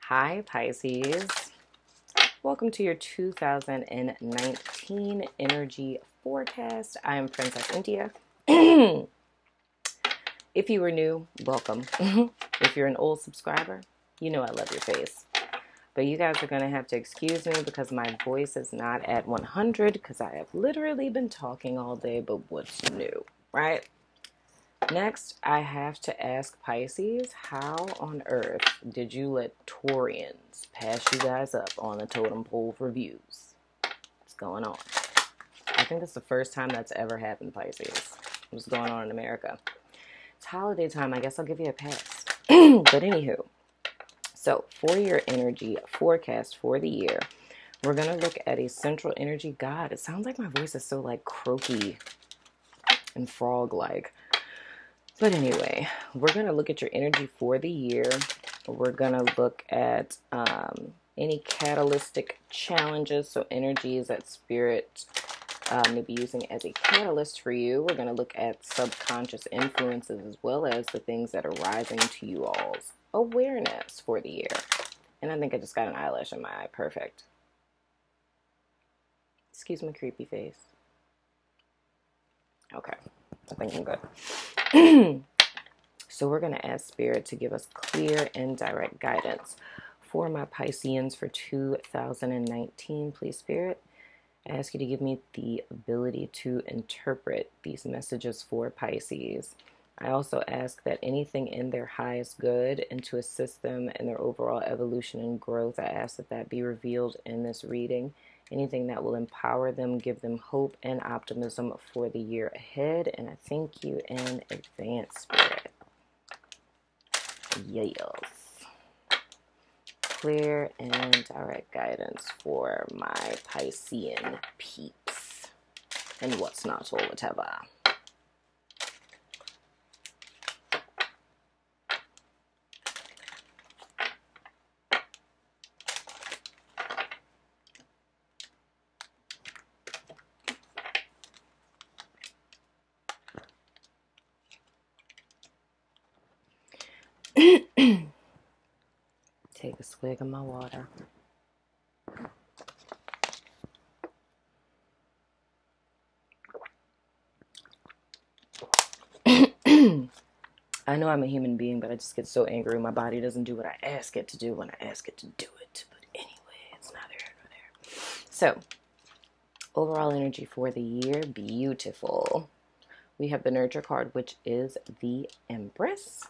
Hi, Pisces. Welcome to your 2019 energy forecast. I am Princess India. If you were new, welcome. If you're an old subscriber, you know I love your face. But you guys are going to have to excuse me because my voice is not at 100 because I have literally been talking all day, but what's new, right? Next, I have to ask Pisces, how on earth did you let Taurians pass you guys up on the totem pole reviews? What's going on? I think that's the first time that's ever happened, Pisces. What's going on in America? It's holiday time. I guess I'll give you a pass. But anywho, so for your energy forecast for the year, we're going to look at a central energy god. It sounds like my voice is so like croaky and frog-like. But anyway, we're going to look at your energy for the year. We're going to look at any catalytic challenges, so energies that spirit may be using as a catalyst for you. We're going to look at subconscious influences as well as the things that are rising to you all's awareness for the year. And I think I just got an eyelash in my eye. Perfect. Excuse my creepy face. Okay, I think I'm good. So we're going to ask Spirit to give us clear and direct guidance for my Pisceans for 2019. Please, Spirit, I ask you to give me the ability to interpret these messages for Pisces. I also ask that anything in their highest good and to assist them in their overall evolution and growth, I ask that that be revealed in this reading. Anything that will empower them, give them hope and optimism for the year ahead. And I thank you in advance, Spirit. Yes. Clear and direct guidance for my Piscean peeps. And what's not or whatever. Take a swig of my water. I know I'm a human being, but I just get so angry when my body doesn't do what I ask it to do when I ask it to do it. But anyway, it's neither here nor there. So, overall energy for the year, beautiful. We have the Nurture card, which is the Empress.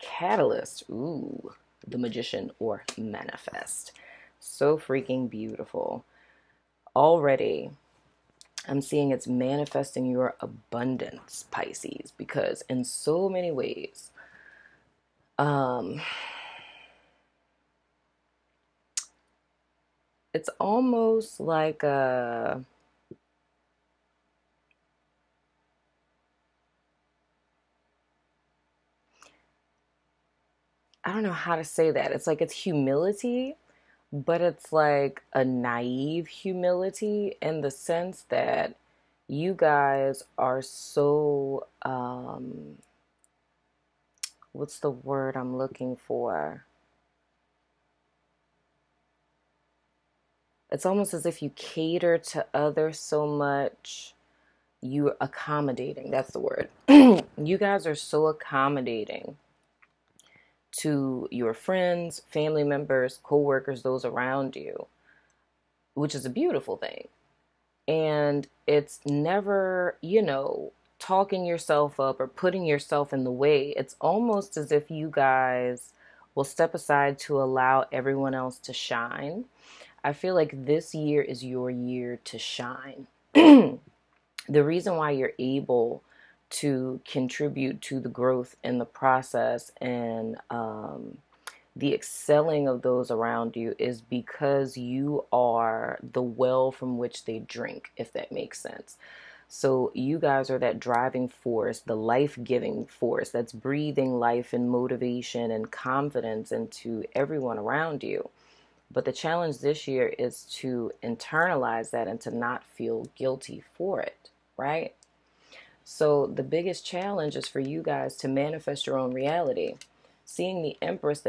Catalyst, ooh, the Magician or Manifest. So freaking beautiful. Already, I'm seeing it's manifesting your abundance, Pisces, because in so many ways, it's almost like a, I don't know how to say that. It's like it's humility, but it's like a naive humility in the sense that you guys are so, what's the word I'm looking for? It's almost as if you cater to others so much. You're accommodating. That's the word. You guys are so accommodating to your friends, family members, co-workers, those around you, which is a beautiful thing. And it's never, talking yourself up or putting yourself in the way. It's almost as if you guys will step aside to allow everyone else to shine. I feel like this year is your year to shine. The reason why you're able to contribute to the growth in the process and the excelling of those around you is because you are the well from which they drink, if that makes sense. So you guys are that driving force, the life-giving force that's breathing life and motivation and confidence into everyone around you. But the challenge this year is to internalize that and to not feel guilty for it, right? So the biggest challenge is for you guys to manifest your own reality. seeing the Empress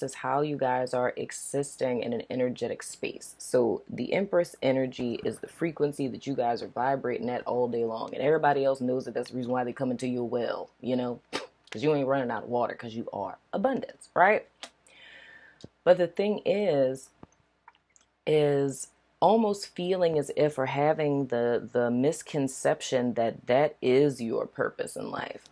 is how you guys are existing in an energetic space. So the Empress energy is the frequency that you guys are vibrating at all day long. And everybody else knows that that's the reason why they come into your well, you know, because you ain't running out of water, because you are abundance, right? But the thing is almost feeling as if, or having the misconception that that is your purpose in life.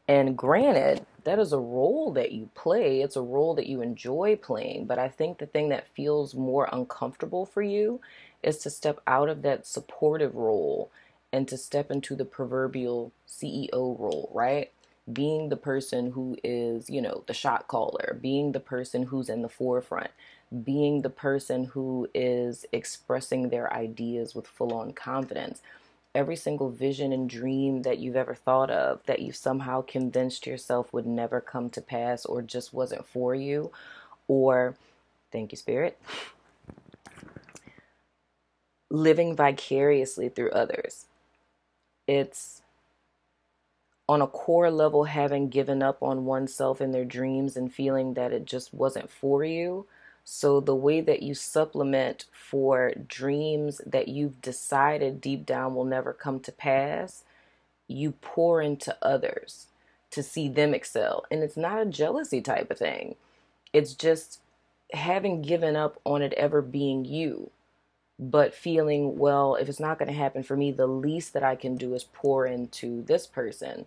And granted, that is a role that you play. It's a role that you enjoy playing. But I think the thing that feels more uncomfortable for you is to step out of that supportive role and to step into the proverbial CEO role, right? Being the person who is, you know, the shot caller, being the person who's in the forefront, being the person who is expressing their ideas with full-on confidence. Every single vision and dream that you've ever thought of that you've somehow convinced yourself would never come to pass, or just wasn't for you, or, thank you, Spirit, living vicariously through others. It's on a core level, having given up on oneself and their dreams and feeling that it just wasn't for you. So the way that you supplement for dreams that you've decided deep down will never come to pass, you pour into others to see them excel. And it's not a jealousy type of thing. It's just having given up on it ever being you, but feeling, well, if it's not going to happen for me, the least that I can do is pour into this person.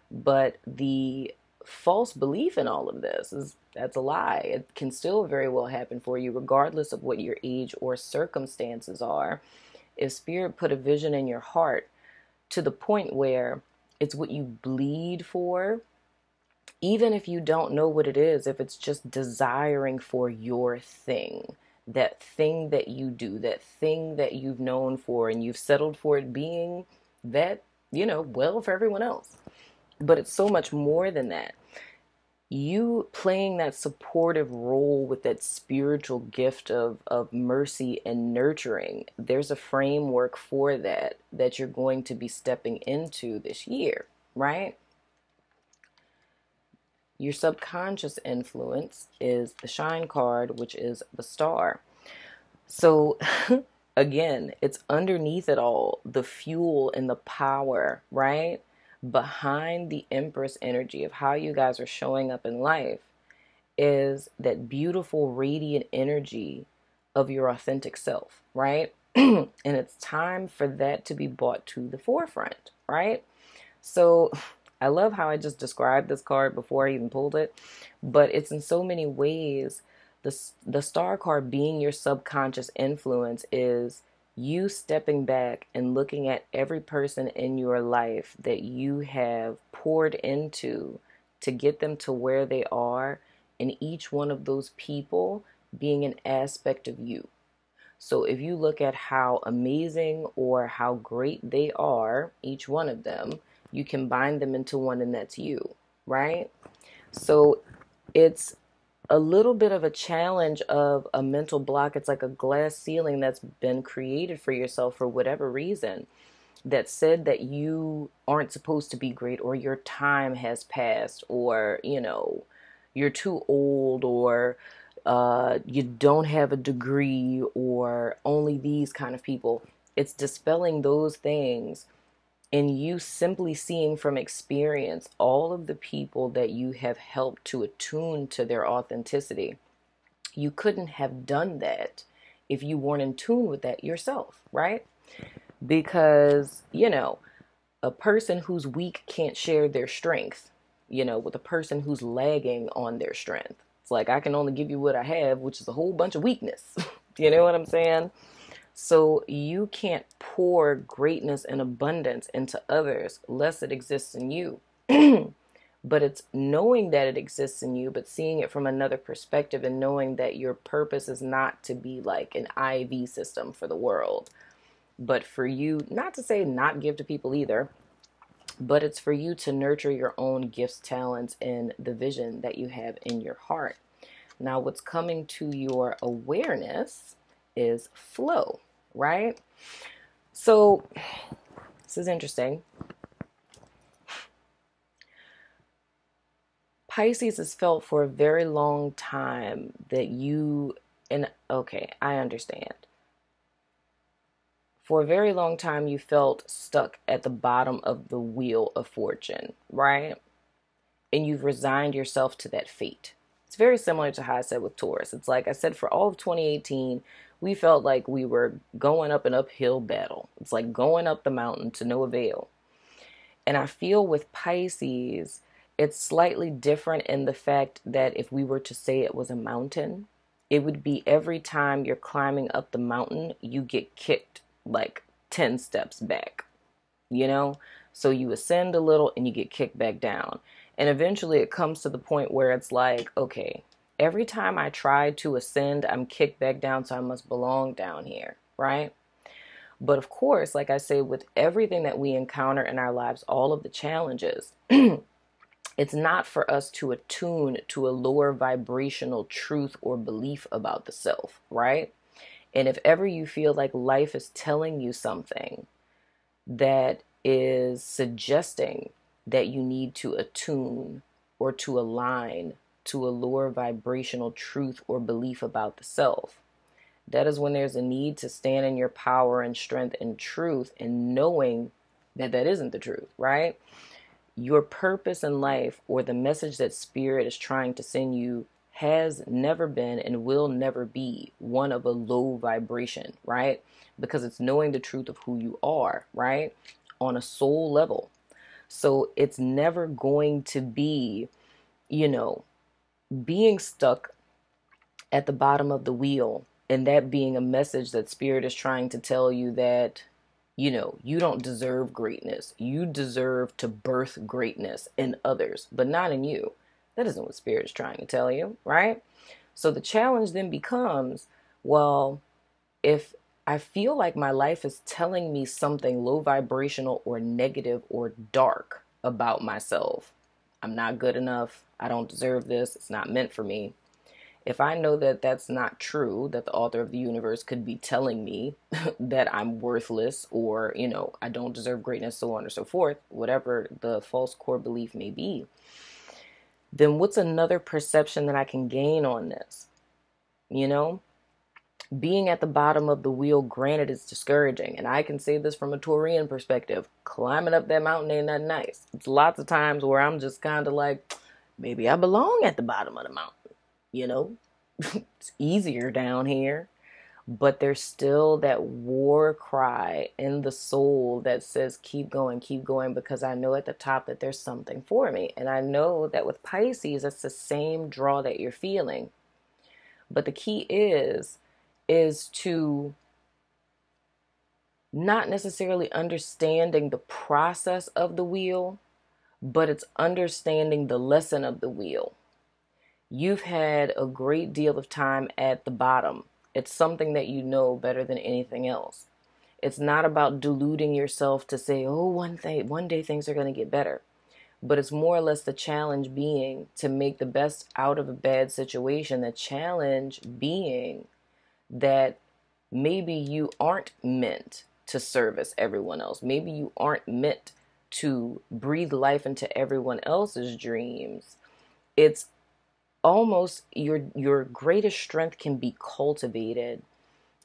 But the false belief in all of this is that's a lie. It can still very well happen for you, regardless of what your age or circumstances are. If Spirit put a vision in your heart to the point where it's what you bleed for, even if you don't know what it is, if it's just desiring for your thing, that thing that you do, that thing that you've known for and you've settled for it being that, you know, well, for everyone else. But it's so much more than that. You playing that supportive role with that spiritual gift of mercy and nurturing, there's a framework for that you're going to be stepping into this year, right? Your subconscious influence is the shine card, which is the star. So again, it's underneath it all, the fuel and the power, right? Behind the Empress energy of how you guys are showing up in life is that beautiful, radiant energy of your authentic self, right? And it's time for that to be brought to the forefront, right? So I love how I just described this card before I even pulled it, but it's in so many ways. The star card being your subconscious influence is you stepping back and looking at every person in your life that you have poured into to get them to where they are, and each one of those people being an aspect of you. So if you look at how amazing or how great they are, each one of them, you combine them into one, and that's you, right? So it's a little bit of a challenge of a mental block. It's like a glass ceiling that's been created for yourself for whatever reason, that said that you aren't supposed to be great, or your time has passed, or, you know, you're too old, or you don't have a degree, or only these kind of people. It's dispelling those things, and you simply seeing from experience all of the people that you have helped to attune to their authenticity. You couldn't have done that if you weren't in tune with that yourself, right? Because, you know, a person who's weak can't share their strength, you know, with a person who's lagging on their strength. It's like, I can only give you what I have, which is a whole bunch of weakness. You know what I'm saying? So you can't pour greatness and abundance into others unless it exists in you. But it's knowing that it exists in you, but seeing it from another perspective, and knowing that your purpose is not to be like an IV system for the world, but for you, not to say not give to people either, but it's for you to nurture your own gifts, talents, and the vision that you have in your heart. Now, what's coming to your awareness is flow, right? So this is interesting. Pisces has felt for a very long time that okay, I understand. For a very long time, you felt stuck at the bottom of the wheel of fortune, right? And you've resigned yourself to that fate. It's very similar to how I said with Taurus. It's like I said, for all of 2018, we felt like we were going up an uphill battle. It's like going up the mountain to no avail. And I feel with Pisces, it's slightly different in the fact that if we were to say it was a mountain, it would be every time you're climbing up the mountain, you get kicked like 10 steps back, you know? So you ascend a little and you get kicked back down. And eventually it comes to the point where it's like, okay, every time I try to ascend, I'm kicked back down, so I must belong down here, right? But of course, like I say, with everything that we encounter in our lives, all of the challenges, it's not for us to attune to a lower vibrational truth or belief about the self, right? And if ever you feel like life is telling you something that is suggesting that you need to attune or to align to a lower vibrational truth or belief about the self, that is when there's a need to stand in your power and strength and truth, and knowing that that isn't the truth, right? Your purpose in life, or the message that spirit is trying to send you, has never been and will never be one of a low vibration, right? Because it's knowing the truth of who you are, right? On a soul level. So it's never going to be, being stuck at the bottom of the wheel, and that being a message that spirit is trying to tell you that, you don't deserve greatness. You deserve to birth greatness in others, but not in you. That isn't what spirit is trying to tell you, right? So the challenge then becomes, well, if I feel like my life is telling me something low vibrational or negative or dark about myself, I'm not good enough, I don't deserve this, it's not meant for me. If I know that that's not true, that the author of the universe could be telling me that I'm worthless, or, I don't deserve greatness, so on and so forth, whatever the false core belief may be, then what's another perception that I can gain on this? Being at the bottom of the wheel, granted, is discouraging. And I can say this from a Taurian perspective. Climbing up that mountain ain't that nice. It's lots of times where I'm just kind of like, maybe I belong at the bottom of the mountain. It's easier down here. But there's still that war cry in the soul that says, keep going, because I know at the top that there's something for me. And I know that with Pisces, it's the same draw that you're feeling. But the key is to not necessarily understanding the process of the wheel, but it's understanding the lesson of the wheel. You've had a great deal of time at the bottom. It's something that you know better than anything else. It's not about deluding yourself to say, oh, one day things are going to get better. But it's more or less the challenge being to make the best out of a bad situation. The challenge being that maybe you aren't meant to service everyone else. Maybe you aren't meant to breathe life into everyone else's dreams. It's almost your greatest strength can be cultivated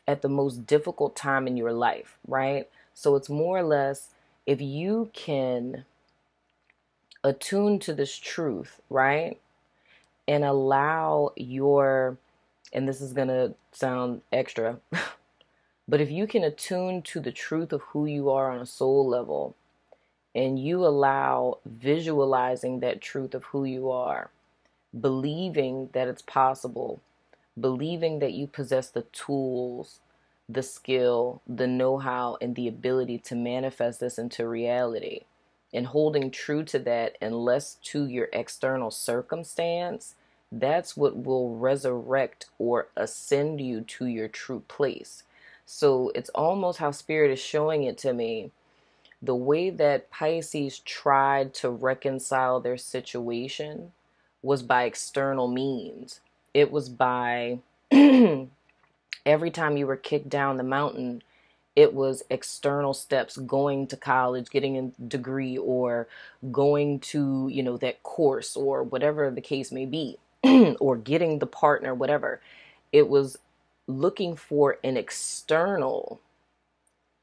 at the most difficult time in your life, right? So it's more or less, if you can attune to this truth, right? And allow and this is going to sound extra, but if you can attune to the truth of who you are on a soul level, and you allow visualizing that truth of who you are, believing that it's possible, believing that you possess the tools, the skill, the know-how, and the ability to manifest this into reality, and holding true to that and less to your external circumstance, that's what will resurrect or ascend you to your true place. So it's almost how spirit is showing it to me. The way that Pisces tried to reconcile their situation was by external means. It was by every time you were kicked down the mountain, It was external steps, going to college, getting a degree, or going to, that course or whatever the case may be, or getting the partner, whatever. It was looking for an external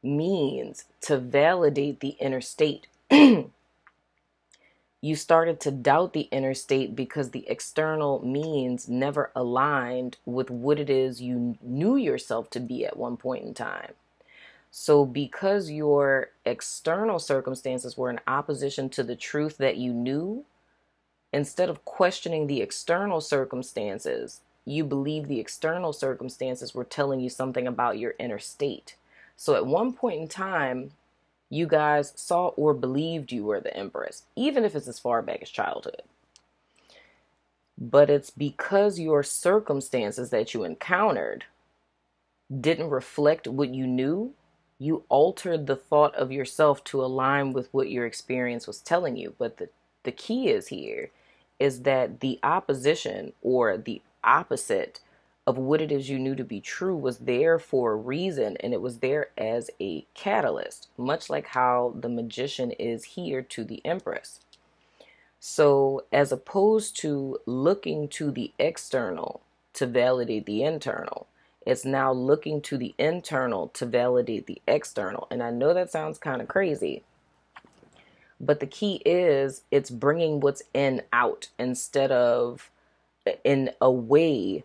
means to validate the inner state. You started to doubt the inner state because the external means never aligned with what it is you knew yourself to be at one point in time. So because your external circumstances were in opposition to the truth that you knew, instead of questioning the external circumstances, you believe the external circumstances were telling you something about your inner state. So at one point in time, you guys saw or believed you were the Empress, even if it's as far back as childhood. But it's because your circumstances that you encountered didn't reflect what you knew, you altered the thought of yourself to align with what your experience was telling you. But the key is that the opposition or the opposite of what it is you knew to be true was there for a reason, and it was there as a catalyst, much like how the magician is here to the Empress. So as opposed to looking to the external to validate the internal, it's now looking to the internal to validate the external. And I know that sounds kind of crazy, but the key is it's bringing what's in out instead of in a way.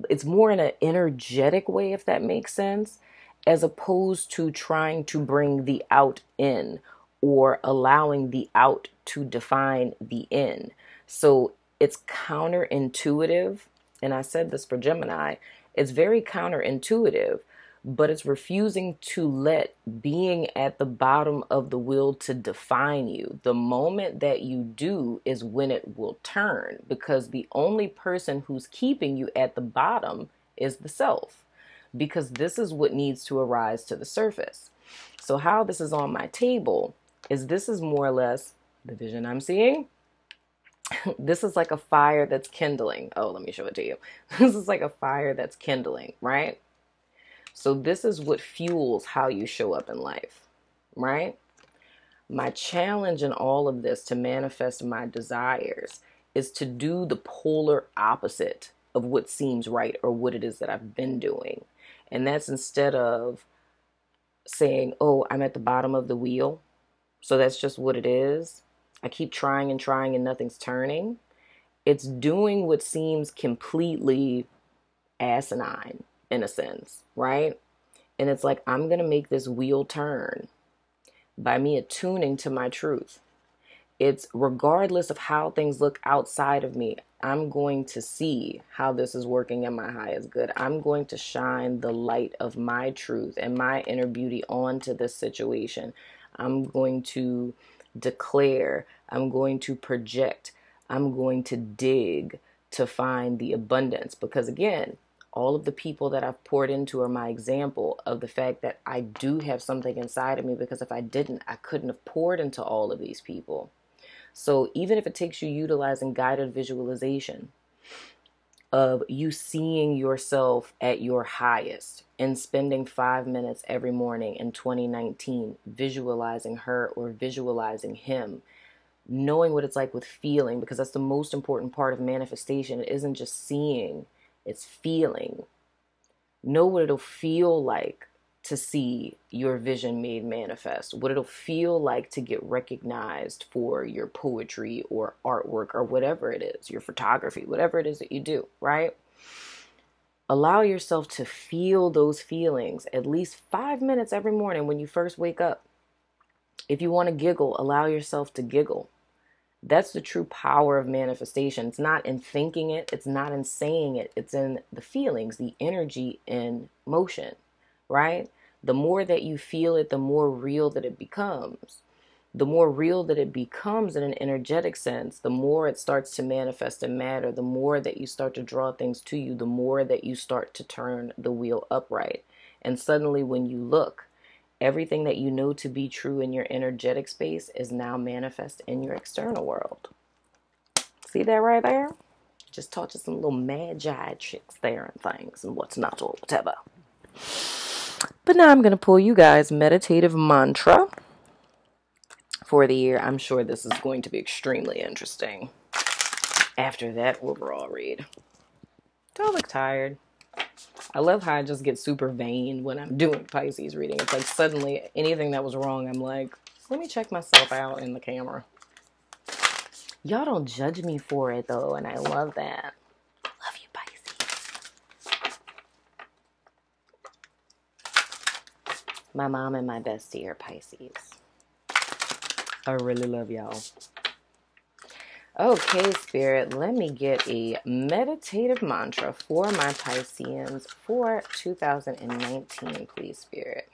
It's more in an energetic way, if that makes sense, as opposed to trying to bring the out in or allowing the out to define the in. So it's counterintuitive. And I said this for Gemini. It's very counterintuitive, but it's refusing to let being at the bottom of the wheel to define you. The moment that you do is when it will turn, because the only person who's keeping you at the bottom is the self, because this is what needs to arise to the surface. So how this is on my table is this is more or less the vision I'm seeing. This is like a fire that's kindling. Oh, let me show it to you. This is like a fire that's kindling, right? So this is what fuels how you show up in life, right? My challenge in all of this to manifest my desires is to do the polar opposite of what seems right or what it is that I've been doing. And that's instead of saying, oh, I'm at the bottom of the wheel, so that's just what it is. I keep trying and trying and nothing's turning. It's doing what seems completely asinine in a sense, right? And it's like, I'm going to make this wheel turn by me attuning to my truth. It's regardless of how things look outside of me, I'm going to see how this is working in my highest good. I'm going to shine the light of my truth and my inner beauty onto this situation. I'm going to declare, I'm going to project, I'm going to dig to find the abundance. Because again, all of the people that I've poured into are my example of the fact that I do have something inside of me, because if I didn't, I couldn't have poured into all of these people. So even if it takes you utilizing guided visualization of you seeing yourself at your highest and spending 5 minutes every morning in 2019 visualizing her or visualizing him, knowing what it's like with feeling, because that's the most important part of manifestation. It isn't just seeing, it's feeling. Know what it'll feel like to see your vision made manifest, what it'll feel like to get recognized for your poetry or artwork or whatever it is, your photography, whatever it is that you do, right? Allow yourself to feel those feelings at least 5 minutes every morning when you first wake up. If you want to giggle, allow yourself to giggle. That's the true power of manifestation. It's not in thinking it. It's not in saying it. It's in the feelings, the energy in motion, right? The more that you feel it, the more real that it becomes. The more real that it becomes in an energetic sense, the more it starts to manifest in matter, the more that you start to draw things to you, the more that you start to turn the wheel upright. And suddenly when you look, everything that you know to be true in your energetic space is now manifest in your external world. See that right there? Just taught you some little magi tricks there and things and what's not or whatever. But now I'm going to pull you guys meditative mantra for the year. I'm sure this is going to be extremely interesting. After that overall read. Do I look tired? I love how I just get super vain when I'm doing Pisces reading. It's like suddenly anything that was wrong, I'm like, let me check myself out in the camera. Y'all don't judge me for it though, and I love that. Love you, Pisces. My mom and my bestie are Pisces. I really love y'all. Okay, Spirit, let me get a meditative mantra for my Pisceans for 2019, please, Spirit.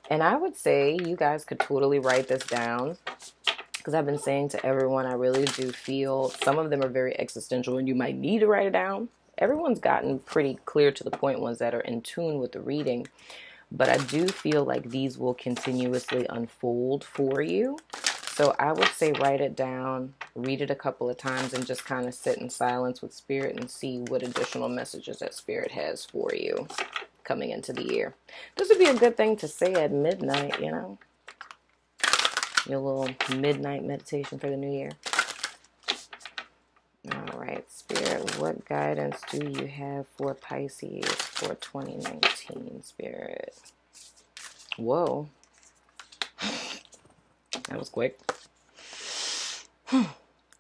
And I would say you guys could totally write this down, because I've been saying to everyone, I really do feel some of them are very existential and you might need to write it down. Everyone's gotten pretty clear to the point, ones that are in tune with the reading. But I do feel like these will continuously unfold for you. So I would say write it down, read it a couple of times, and just kind of sit in silence with Spirit and see what additional messages that Spirit has for you coming into the year. This would be a good thing to say at midnight, you know? Your little midnight meditation for the new year. All right, Spirit, what guidance do you have for Pisces for 2019, Spirit? Whoa. That was quick.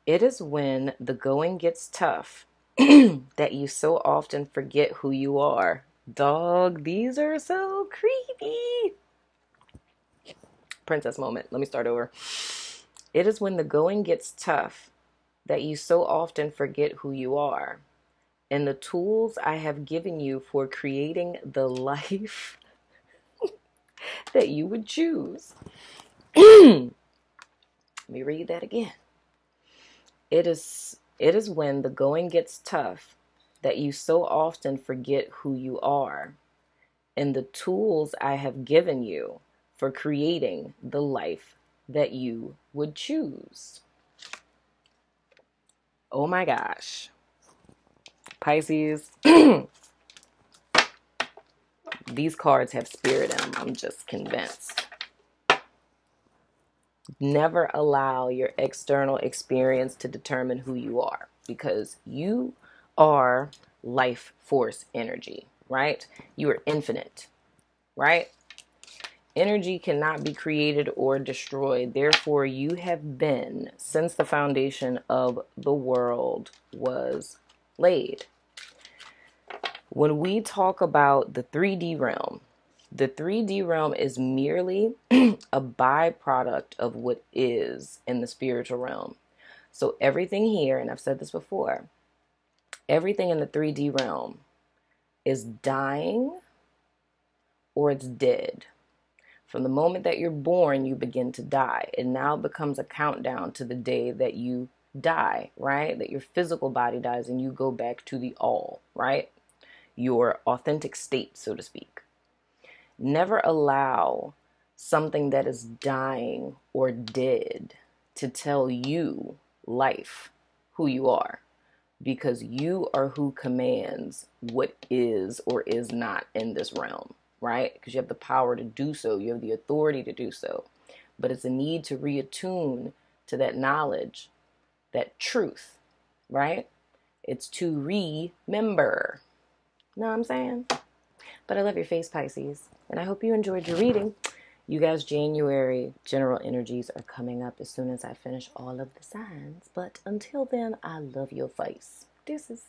It is when the going gets tough that you so often forget who you are. Dog, these are so creepy. Princess moment. Let me start over. It is when the going gets tough that you so often forget who you are. And the tools I have given you for creating the life that you would choose. Let me read that again. It is when the going gets tough that you so often forget who you are and the tools I have given you for creating the life that you would choose. Oh my gosh. Pisces, these cards have spirit in them. I'm just convinced. Never allow your external experience to determine who you are, because you are life force energy, right? You are infinite, right? Energy cannot be created or destroyed. Therefore, you have been, since the foundation of the world was laid. When we talk about the 3D realm, the 3D realm is merely a byproduct of what is in the spiritual realm. So everything here, and I've said this before, everything in the 3D realm is dying or it's dead. From the moment that you're born, you begin to die. It now becomes a countdown to the day that you die, right? That your physical body dies and you go back to the all, right? Your authentic state, so to speak. Never allow something that is dying or dead to tell you, life, who you are, because you are who commands what is or is not in this realm, right? Because you have the power to do so. You have the authority to do so. But it's a need to reattune to that knowledge, that truth, right? It's to remember. Know what I'm saying? But I love your face, Pisces. And I hope you enjoyed your reading. You guys, January general energies are coming up as soon as I finish all of the signs. But until then, I love your face. Deuces.